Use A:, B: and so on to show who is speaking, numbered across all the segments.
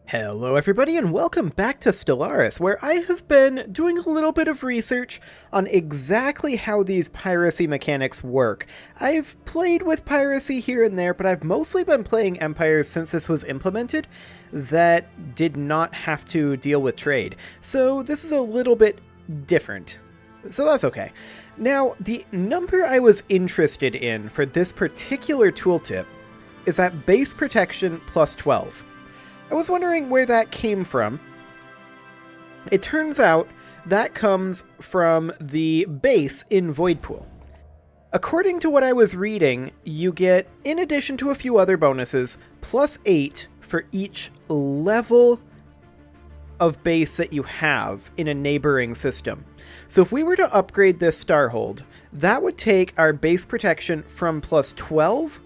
A: Hello everybody and welcome back to Stellaris, where I have been doing a little bit of research on exactly how these piracy mechanics work. I've played with piracy here and there, but I've mostly been playing empires since this was implemented that did not have to deal with trade. So this is a little bit different. So that's okay. Now, the number I was interested in for this particular tooltip is that base protection plus 12. I was wondering where that came from. It turns out that comes from the base in Voidpool. According to what I was reading, you get, in addition to a few other bonuses, plus 8 for each level of base that you have in a neighboring system. So if we were to upgrade this Starhold, that would take our base protection from plus 12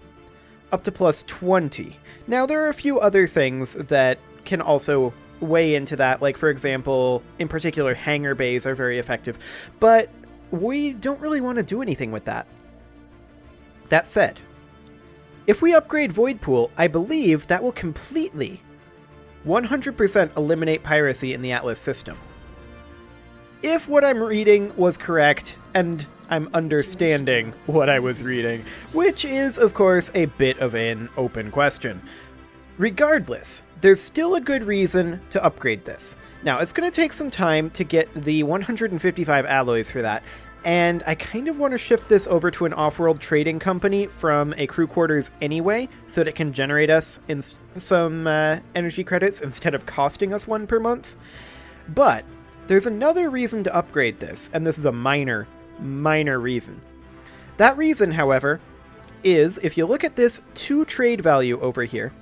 A: up to plus 20. Now, there are a few other things that can also weigh into that, like, for example, in particular, hangar bays are very effective, but we don't really want to do anything with that. That said, if we upgrade Voidpool, I believe that will completely, 100% eliminate piracy in the Atlas system. If what I'm reading was correct, and I'm understanding what I was reading, which is, of course, a bit of an open question. Regardless, there's still a good reason to upgrade this. Now, it's going to take some time to get the 155 alloys for that, and I kind of want to shift this over to an off-world trading company from a crew quarters anyway, so that it can generate us in some energy credits instead of costing us one per month. But there's another reason to upgrade this, and this is a minor reason. That reason, however, is if you look at this 2 trade value over here,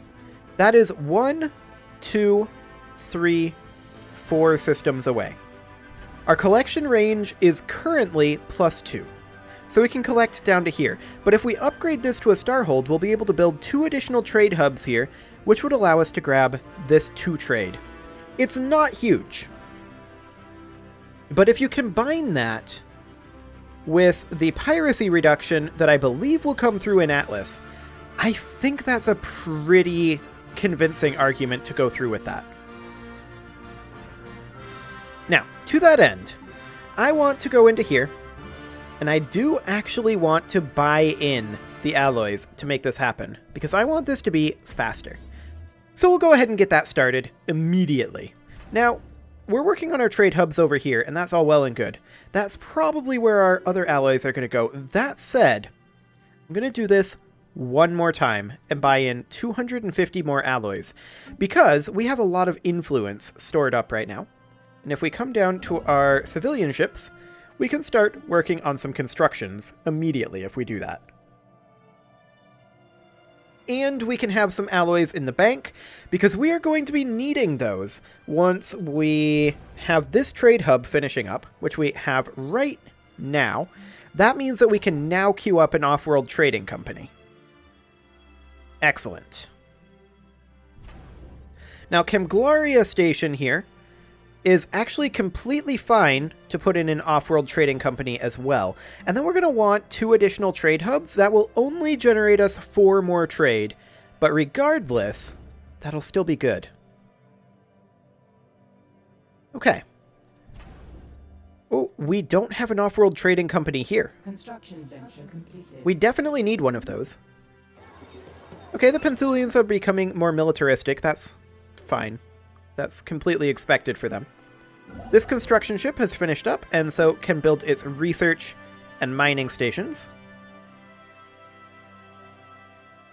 A: that is 1, 2, 3, 4 systems away. Our collection range is currently plus 2, so we can collect down to here. But if we upgrade this to a Starhold, we'll be able to build 2 additional trade hubs here, which would allow us to grab this 2 trade. It's not huge, but if you combine that with the piracy reduction that I believe will come through in Atlas, I think that's a pretty convincing argument to go through with that. Now, to that end, I want to go into here, and I do actually want to buy in the alloys to make this happen, because I want this to be faster. So we'll go ahead and get that started immediately. Now, we're working on our trade hubs over here, and that's all well and good. That's probably where our other alloys are going to go. That said, I'm going to do this one more time and buy in 250 more alloys, because we have a lot of influence stored up right now. And if we come down to our civilian ships, we can start working on some constructions immediately if we do that. And we can have some alloys in the bank, because we are going to be needing those once we have this trade hub finishing up, which we have right now. That means that we can now queue up an off-world trading company. Excellent. Now, Camglaria Station here is actually completely fine to put in an off-world trading company as well. And then we're going to want 2 additional trade hubs that will only generate us 4 more trade. But regardless, that'll still be good. Okay. Oh, we don't have an off-world trading company here.
B: Construction venture completed.
A: We definitely need one of those. Okay, the Penthulians are becoming more militaristic. That's fine. That's completely expected for them. This construction ship has finished up, and so can build its research and mining stations.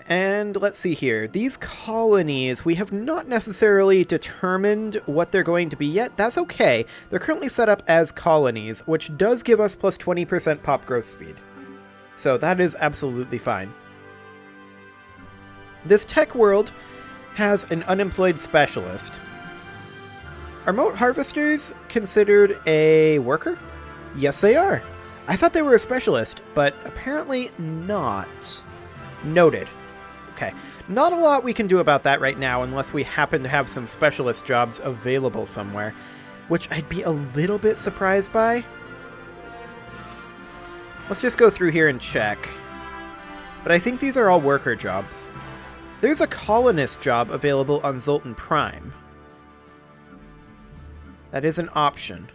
A: And let's see here. These colonies, we have not necessarily determined what they're going to be yet. That's okay. They're currently set up as colonies, which does give us plus 20% pop growth speed. So that is absolutely fine. This tech world has an unemployed specialist. Are moat harvesters considered a worker? Yes, they are. I thought they were a specialist, but apparently not. Noted. Okay, not a lot we can do about that right now unless we happen to have some specialist jobs available somewhere, which I'd be a little bit surprised by. Let's just go through here and check. But I think these are all worker jobs. There's a colonist job available on Zoltan Prime. That is an option.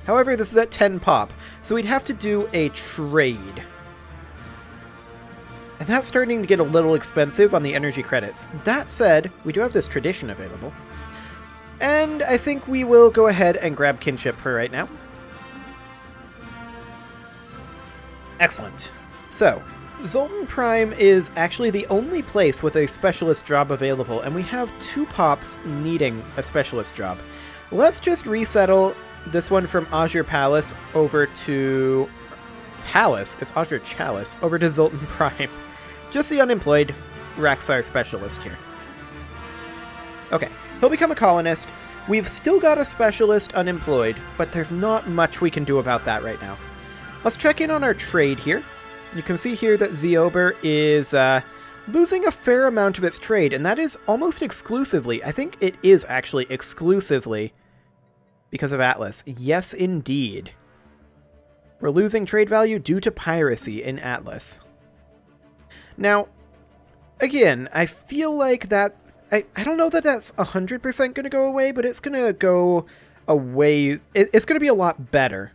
A: However, this is at 10 pop, so we'd have to do a trade. And that's starting to get a little expensive on the energy credits. That said, we do have this tradition available. And I think we will go ahead and grab kinship for right now. Excellent. So, Zoltan Prime is actually the only place with a specialist job available, and we have 2 pops needing a specialist job. Let's just resettle this one from Azure Palace over to... Palace? It's Azure Chalice. Over to Zoltan Prime. Just the unemployed Raxar specialist here. Okay, he'll become a colonist. We've still got a specialist unemployed, but there's not much we can do about that right now. Let's check in on our trade here. You can see here that Zeober is losing a fair amount of its trade, and that is almost exclusively, I think it is actually exclusively because of Atlas. Yes, indeed. We're losing trade value due to piracy in Atlas. Now, again, I feel like that... I don't know that that's 100% going to go away, but it's going to go away... It's going to be a lot better.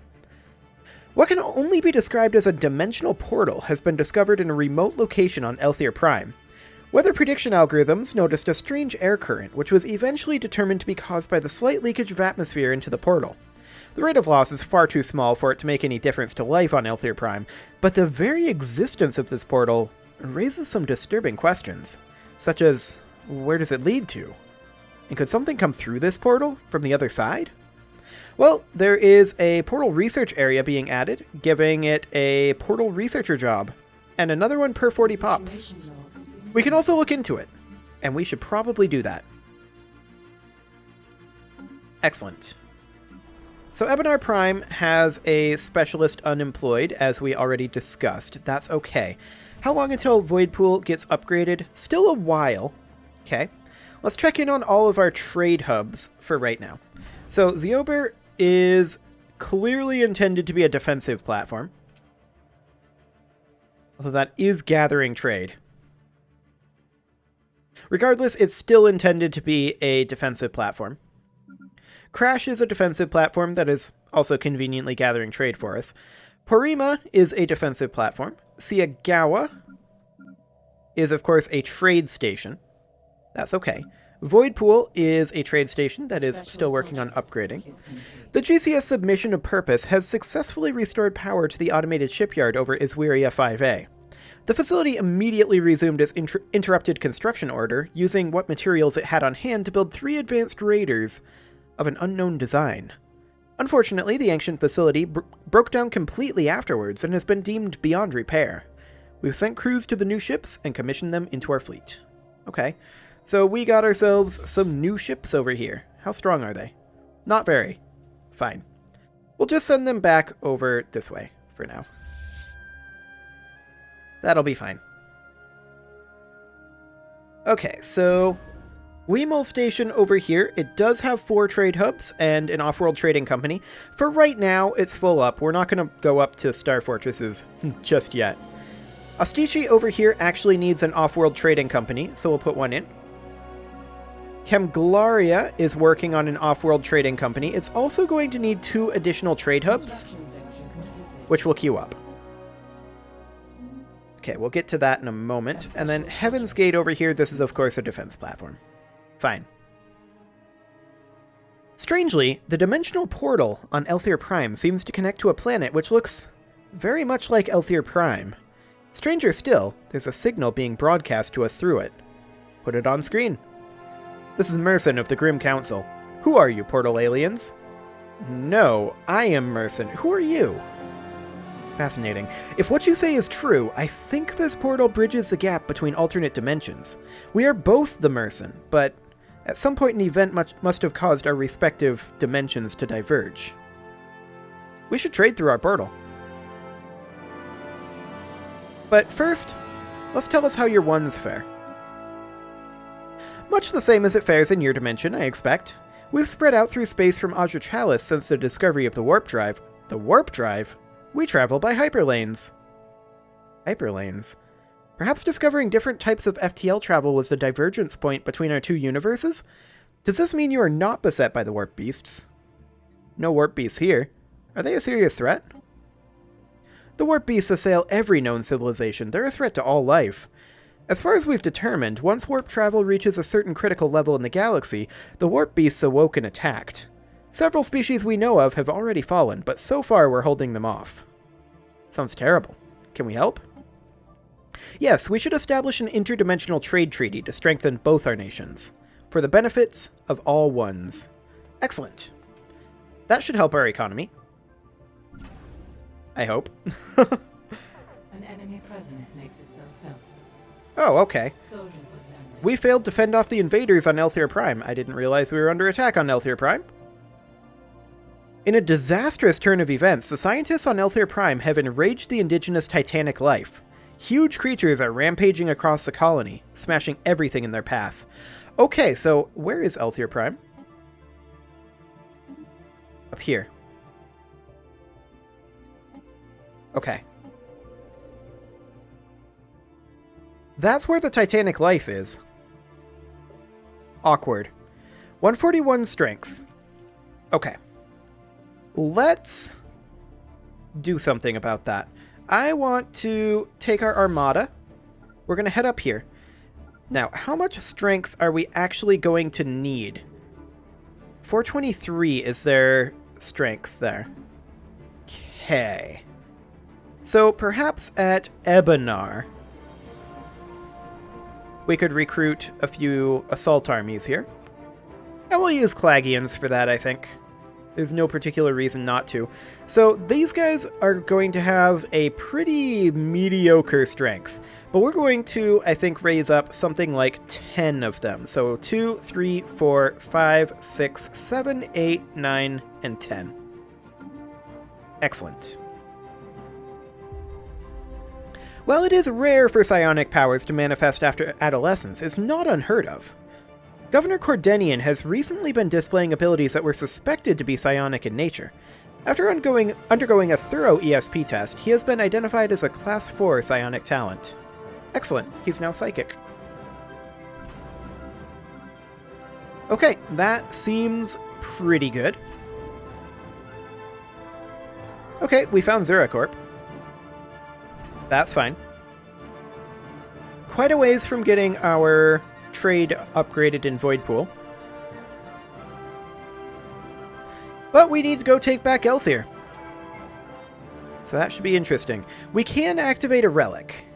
A: What can only be described as a dimensional portal has been discovered in a remote location on Elthier Prime. Weather prediction algorithms noticed a strange air current, which was eventually determined to be caused by the slight leakage of atmosphere into the portal. The rate of loss is far too small for it to make any difference to life on Elthier Prime, but the very existence of this portal raises some disturbing questions, such as, where does it lead to? And could something come through this portal from the other side? Well, there is a portal research area being added, giving it a portal researcher job, and another one per 40 pops. We can also look into it, and we should probably do that. Excellent. So Ebenar Prime has a specialist unemployed, as we already discussed. That's okay. How long until Voidpool gets upgraded? Still a while. Okay. Let's check in on all of our trade hubs for right now. So Zeober is clearly intended to be a defensive platform. Although that is gathering trade. Regardless, it's still intended to be a defensive platform. Crash is a defensive platform that is also conveniently gathering trade for us. Porima is a defensive platform. Siagawa is, of course, a trade station. That's okay. Voidpool is a trade station that is still working on upgrading. The GCS submission of Purpose has successfully restored power to the automated shipyard over Iswiria 5A. The facility immediately resumed its interrupted construction order, using what materials it had on hand to build 3 advanced raiders of an unknown design. Unfortunately, the ancient facility broke down completely afterwards and has been deemed beyond repair. We've sent crews to the new ships and commissioned them into our fleet. Okay, so we got ourselves some new ships over here. How strong are they? Not very. Fine. We'll just send them back over this way for now. That'll be fine. Okay, so Weemel Station over here, it does have 4 trade hubs and an off-world trading company. For right now, it's full up. We're not going to go up to Star Fortresses just yet. Ostichi over here actually needs an off-world trading company, so we'll put one in. Chemglaria is working on an off-world trading company. It's also going to need 2 additional trade hubs, which we'll queue up. Okay, we'll get to that in a moment. And then Heaven's Gate over here, this is of course a defense platform. Fine. Strangely, the dimensional portal on Elthier Prime seems to connect to a planet which looks very much like Elthier Prime. Stranger still, there's a signal being broadcast to us through it. Put it on screen. This is Merson of the Grim Council. Who are you, portal aliens? No, I am Merson. Who are you? Fascinating. If what you say is true, I think this portal bridges the gap between alternate dimensions. We are both the Merson, but at some point an event must have caused our respective dimensions to diverge. We should trade through our portal. But first, let's tell us how your ones fare. Much the same as it fares in your dimension, I expect. We've spread out through space from Azure Chalice since the discovery of the warp drive. The warp drive? We travel by hyperlanes. Hyperlanes? Perhaps discovering different types of FTL travel was the divergence point between our 2 universes? Does this mean you are not beset by the warp beasts? No warp beasts here. Are they a serious threat? The warp beasts assail every known civilization. They're a threat to all life. As far as we've determined, once warp travel reaches a certain critical level in the galaxy, the warp beasts awoke and attacked. Several species we know of have already fallen, but so far we're holding them off. Sounds terrible. Can we help? Yes, we should establish an interdimensional trade treaty to strengthen both our nations, for the benefits of all ones. Excellent. That should help our economy. I hope.
B: An enemy presence makes itself felt.
A: Oh, okay.
B: Soldiers have landed.
A: We failed to fend off the invaders on Elthir Prime. I didn't realize we were under attack on Elthir Prime. In a disastrous turn of events, the scientists on Elthir Prime have enraged the indigenous Titanic life. Huge creatures are rampaging across the colony, smashing everything in their path. Okay, so where is Elthir Prime? Up here. Okay. That's where the Titanic life is. Awkward. 141 strength. Okay. Let's do something about that. I want to take our armada. We're going to head up here. Now, how much strength are we actually going to need? 423 is their strength there. Okay. So perhaps at Ebenar, we could recruit a few assault armies here. And we'll use Clagians for that, I think. There's no particular reason not to. So these guys are going to have a pretty mediocre strength. But we're going to, I think, raise up something like 10 of them. So 2, 3, 4, 5, 6, 7, 8, 9, and 10. Excellent. While it is rare for psionic powers to manifest after adolescence, it's not unheard of. Governor Cordenian has recently been displaying abilities that were suspected to be psionic in nature. After undergoing a thorough ESP test, he has been identified as a Class 4 psionic talent. Excellent, he's now psychic. Okay, that seems pretty good. Okay, we found Zuracorp. That's fine. Quite a ways from getting our trade upgraded in Voidpool. But we need to go take back Elthir. So that should be interesting. We can activate a relic.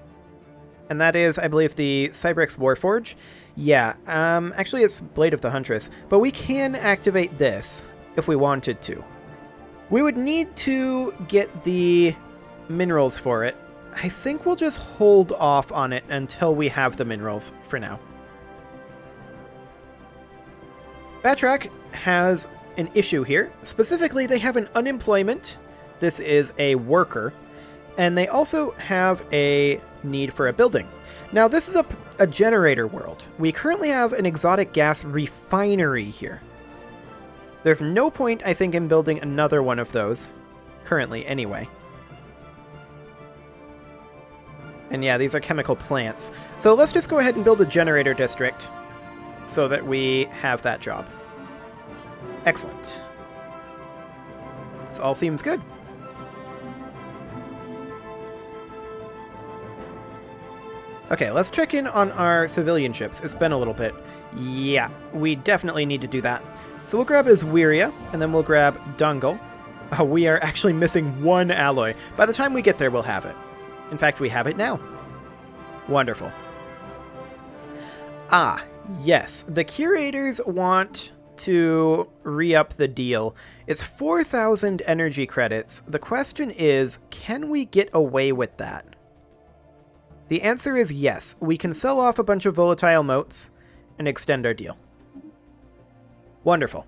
A: And that is, I believe, the Cybrex Warforge. Yeah, actually it's Blade of the Huntress. But we can activate this if we wanted to. We would need to get the minerals for it. I think we'll just hold off on it until we have the minerals for now. Batrak has an issue here. Specifically, they have an unemployment. This is a worker. And they also have a need for a building. Now, this is a generator world. We currently have an exotic gas refinery here. There's no point, I think, in building another one of those. Currently, anyway. And yeah, these are chemical plants. So let's just go ahead and build a generator district so that we have that job. Excellent. This all seems good. Okay, let's check in on our civilian ships. It's been a little bit. Yeah, we definitely need to do that. So we'll grab Iswiria, and then we'll grab Dungle. Oh, we are actually missing one alloy. By the time we get there, we'll have it. In fact, we have it now. Wonderful. Ah, yes. The curators want to re-up the deal. It's 4,000 energy credits. The question is, can we get away with that? The answer is yes. We can sell off a bunch of volatile motes and extend our deal. Wonderful.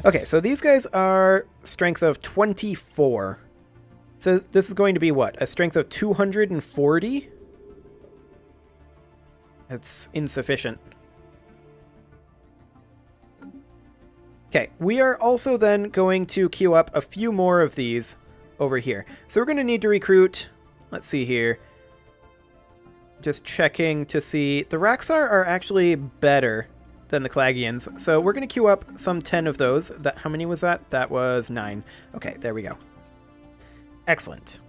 A: Okay, so these guys are strength of 24. So this is going to be what? A strength of 240? That's insufficient. Okay, we are also then going to queue up a few more of these over here. So we're going to need to recruit, let's see here, Just checking to see. The Raxar are actually better than the Clagians. So we're going to queue up some 10 of those. How many was that? That was 9. Okay, there we go. Excellent.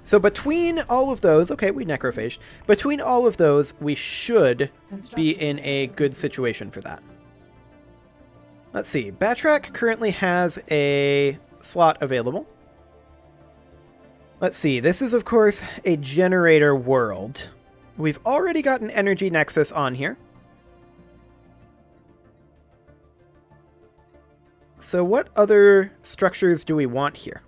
A: So between all of those, okay, we necrophaged. Between all of those, we should be in a good situation for that. Let's see. Batrak currently has a slot available. Let's see. This is, of course, a generator world. We've already got an energy nexus on here. So what other structures do we want here?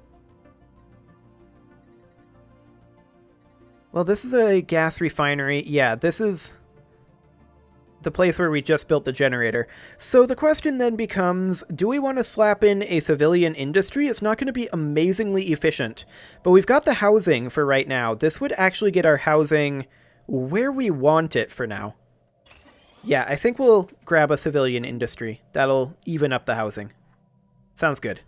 A: Well, this is a gas refinery. Yeah, this is the place where we just built the generator. So the question then becomes, do we want to slap in a civilian industry? It's not going to be amazingly efficient, but we've got the housing for right now. This would actually get our housing where we want it for now. Yeah, I think we'll grab a civilian industry. That'll even up the housing. Sounds good.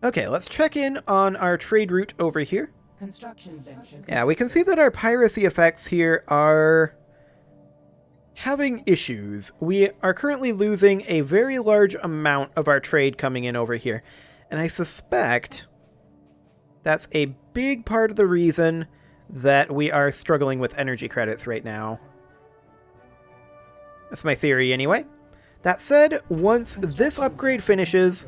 A: Okay, let's check in on our trade route over here.
B: Construction venture.
A: Yeah, we can see that our piracy effects here are having issues. We are currently losing a very large amount of our trade coming in over here. And I suspect that's a big part of the reason that we are struggling with energy credits right now. That's my theory anyway. That said, once this upgrade finishes,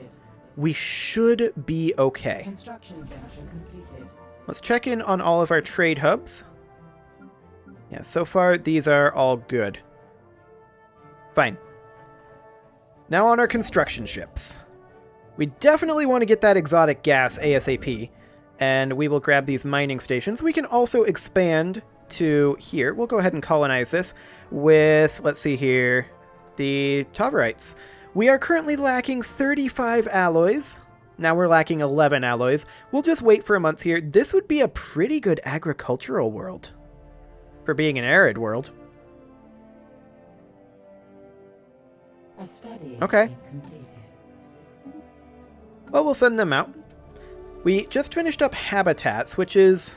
A: we should be okay.
B: Construction venture completed.
A: Let's check in on all of our trade hubs. Yeah, so far these are all good. Fine. Now on our construction ships. We definitely want to get that exotic gas ASAP, and we will grab these mining stations. We can also expand to here. We'll go ahead and colonize this with, let's see here, the Tavarites. We are currently lacking 35 alloys. Now we're lacking 11 alloys. We'll just wait for a month here. This would be a pretty good agricultural world for being an arid world.
B: A study
A: Okay.
B: is completed.
A: Well, we'll send them out. We just finished up habitats, which is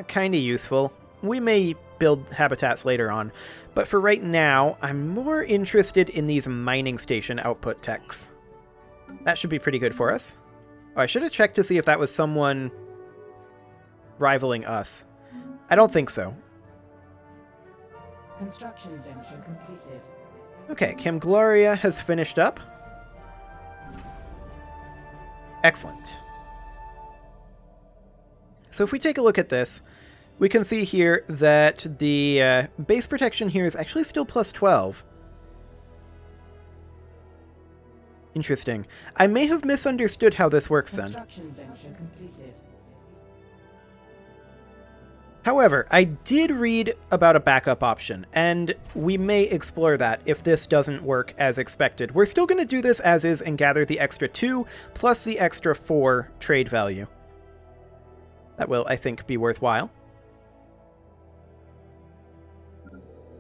A: kind of useful. We may build habitats later on, but for right now, I'm more interested in these mining station output techs. That should be pretty good for us. Oh, I should have checked to see if that was someone rivaling us. I don't think so.
B: Construction venture completed.
A: Okay, Camgloria has finished up. Excellent. So if we take a look at this, we can see here that the base protection here is actually still plus 12. Interesting. I may have misunderstood how this works then.
B: Construction venture completed.
A: However, I did read about a backup option, and we may explore that if this doesn't work as expected. We're still going to do this as is and gather the extra 2 plus the extra 4 trade value. That will, I think, be worthwhile.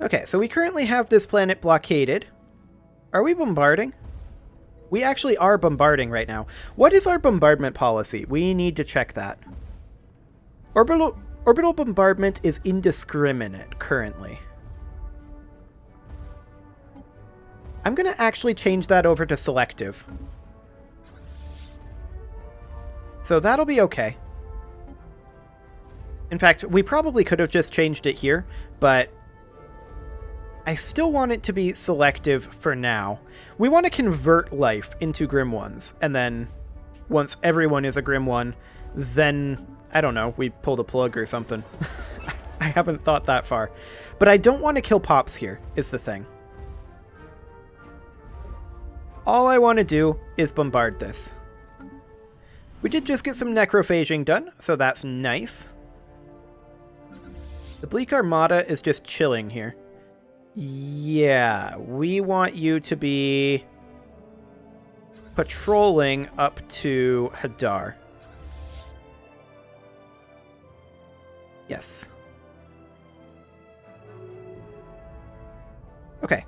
A: Okay, so we currently have this planet blockaded. Are we bombarding? We actually are bombarding right now. What is our bombardment policy? We need to check that. Orbital bombardment is indiscriminate currently. I'm going to actually change that over to selective. So that'll be okay. In fact, we probably could have just changed it here, but I still want it to be selective for now. We want to convert life into Grim Ones, and then once everyone is a Grim One, then, I don't know, we pull the plug or something. I haven't thought that far. But I don't want to kill Pops here, is the thing. All I want to do is bombard this. We did just get some necrophaging done, so that's nice. The Bleak Armada is just chilling here. Yeah, we want you to be patrolling up to Hadar. Yes. Okay.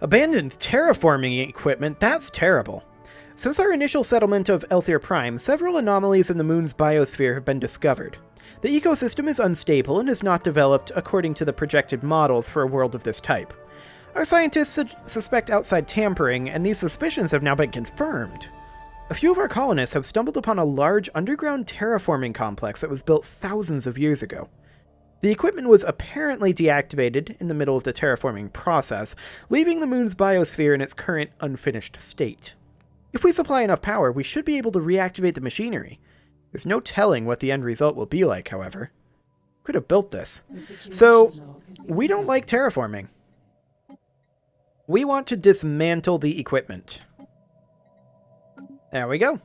A: Abandoned terraforming equipment, that's terrible. Since our initial settlement of Elthier Prime, several anomalies in the moon's biosphere have been discovered. The ecosystem is unstable and is not developed according to the projected models for a world of this type. Our scientists suspect outside tampering, and these suspicions have now been confirmed. A few of our colonists have stumbled upon a large underground terraforming complex that was built thousands of years ago. The equipment was apparently deactivated in the middle of the terraforming process, leaving the moon's biosphere in its current unfinished state. If we supply enough power, we should be able to reactivate the machinery. There's no telling what the end result will be like, however. Could have built this. So, we don't like terraforming. We want to dismantle the equipment. There we go.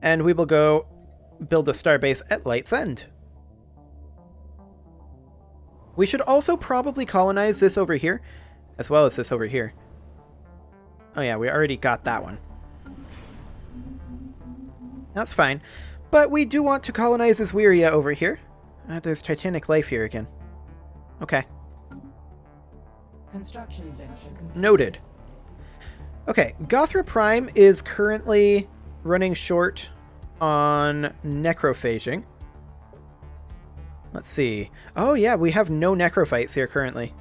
A: And we will go build a starbase at Light's End. We should also probably colonize this over here, as well as this over here. Oh yeah, we already got that one. That's fine. But we do want to colonize Iswiria over here. There's Titanic life here again. Okay.
B: Construction venture complete.
A: Noted. Okay, Gothra Prime is currently running short on necrophaging. Let's see. Oh yeah, we have no necrophytes here currently.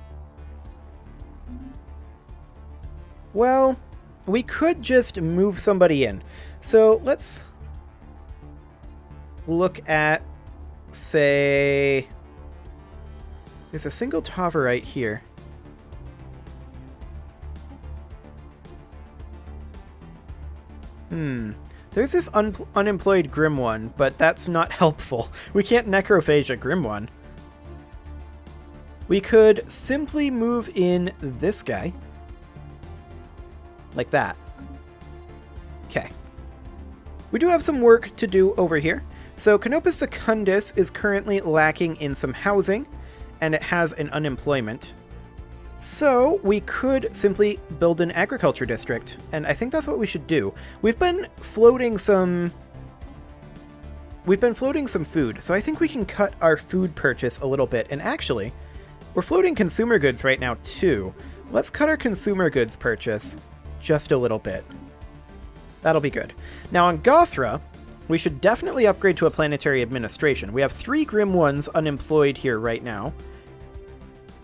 A: Well, we could just move somebody in. So let's look at, say, there's a single Tavarite here. There's this unemployed Grim one, but that's not helpful. We can't necrophage a Grim one. We could simply move in this guy. Like that. Okay. We do have some work to do over here. So Canopus Secundus is currently lacking in some housing, and it has an unemployment. So we could simply build an agriculture district, and I think that's what we should do. We've been floating some food, so I think we can cut our food purchase a little bit. And actually, we're floating consumer goods right now too. Let's cut our consumer goods purchase just a little bit. That'll be good. Now on Gothra, we should definitely upgrade to a planetary administration. We have 3 Grim ones unemployed here right now.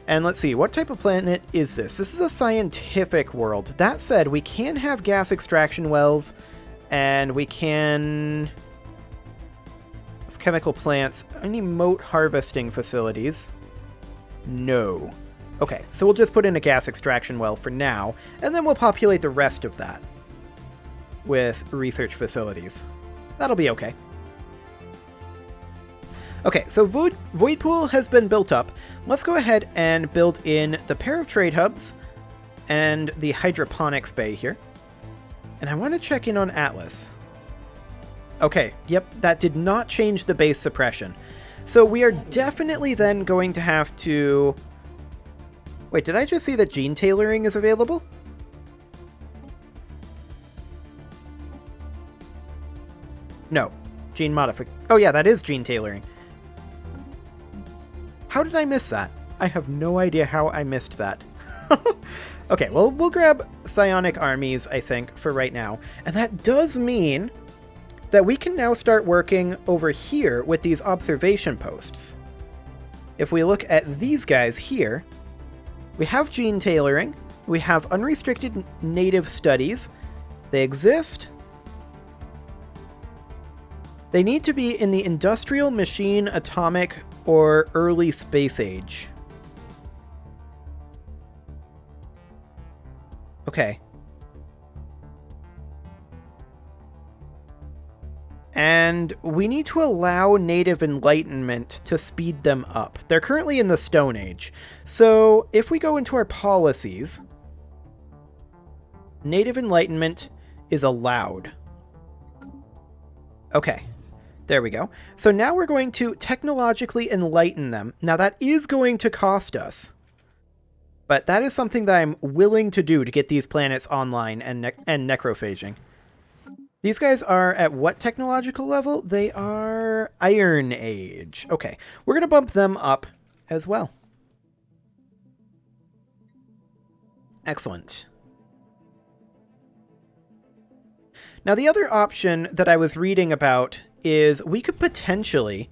A: And let's see, what type of planet is this? This is a scientific world. That said, we can have gas extraction wells, and we can... It's chemical plants. Any moat harvesting facilities? No. Okay, so we'll just put in a gas extraction well for now, and then we'll populate the rest of that with research facilities. That'll be okay. Okay, so Void Pool has been built up. Let's go ahead and build in the pair of trade hubs and the hydroponics bay here. And I want to check in on Atlas. Okay, yep, that did not change the base suppression. So we are definitely then going to have to... Wait, did I just see that gene tailoring is available? No, gene modification. Oh yeah, that is gene tailoring. How did I miss that? I have no idea how I missed that. Okay, well, we'll grab psionic armies, I think, for right now. And that does mean that we can now start working over here with these observation posts. If we look at these guys here, we have gene tailoring, we have unrestricted native studies, they exist. They need to be in the industrial, machine, atomic, or early space age. Okay. And we need to allow native enlightenment to speed them up. They're currently in the Stone Age. So if we go into our policies, native enlightenment is allowed. Okay. There we go. So now we're going to technologically enlighten them. Now that is going to cost us. But that is something that I'm willing to do to get these planets online and necrophaging. These guys are at what technological level? They are Iron Age. Okay, we're going to bump them up as well. Excellent. Now, the other option that I was reading about is we could potentially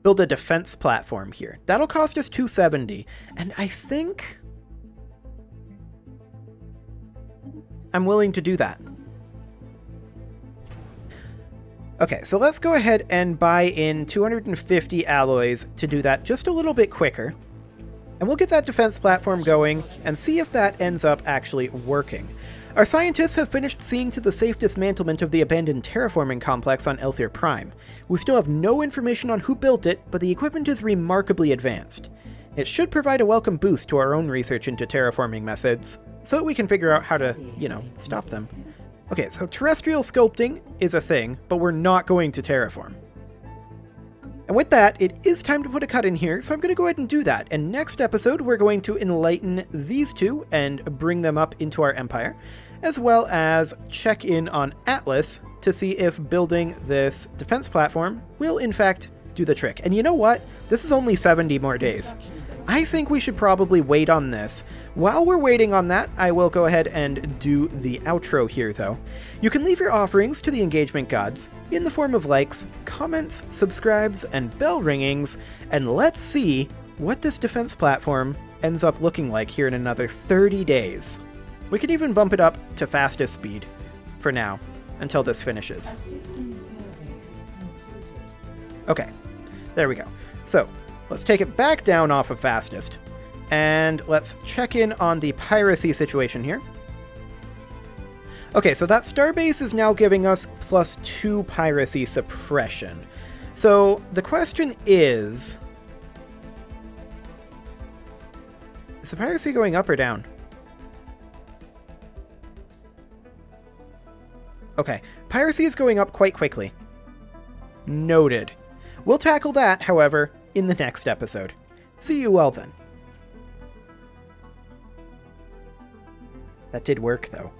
A: build a defense platform here. That'll cost us 270, and I think I'm willing to do that. Okay, so let's go ahead and buy in 250 alloys to do that just a little bit quicker. And we'll get that defense platform going and see if that ends up actually working. Our scientists have finished seeing to the safe dismantlement of the abandoned terraforming complex on Elthir Prime. We still have no information on who built it, but the equipment is remarkably advanced. It should provide a welcome boost to our own research into terraforming methods, so that we can figure out how to, stop them. Okay, so terrestrial sculpting is a thing, but we're not going to terraform. And with that, it is time to put a cut in here, so I'm going to go ahead and do that. And next episode, we're going to enlighten these two and bring them up into our empire, as well as check in on Atlas to see if building this defense platform will, in fact, do the trick. And you know what? This is only 70 more days. I think we should probably wait on this. While we're waiting on that, I will go ahead and do the outro here, though. You can leave your offerings to the engagement gods in the form of likes, comments, subscribes, and bell ringings, and let's see what this defense platform ends up looking like here in another 30 days. We could even bump it up to fastest speed for now, until this finishes. Okay, there we go. So, let's take it back down off of fastest, and let's check in on the piracy situation here. Okay, so that starbase is now giving us +2 piracy suppression. So the question is the piracy going up or down? Okay, piracy is going up quite quickly. Noted. We'll tackle that, however, in the next episode. See you all then. That did work, though.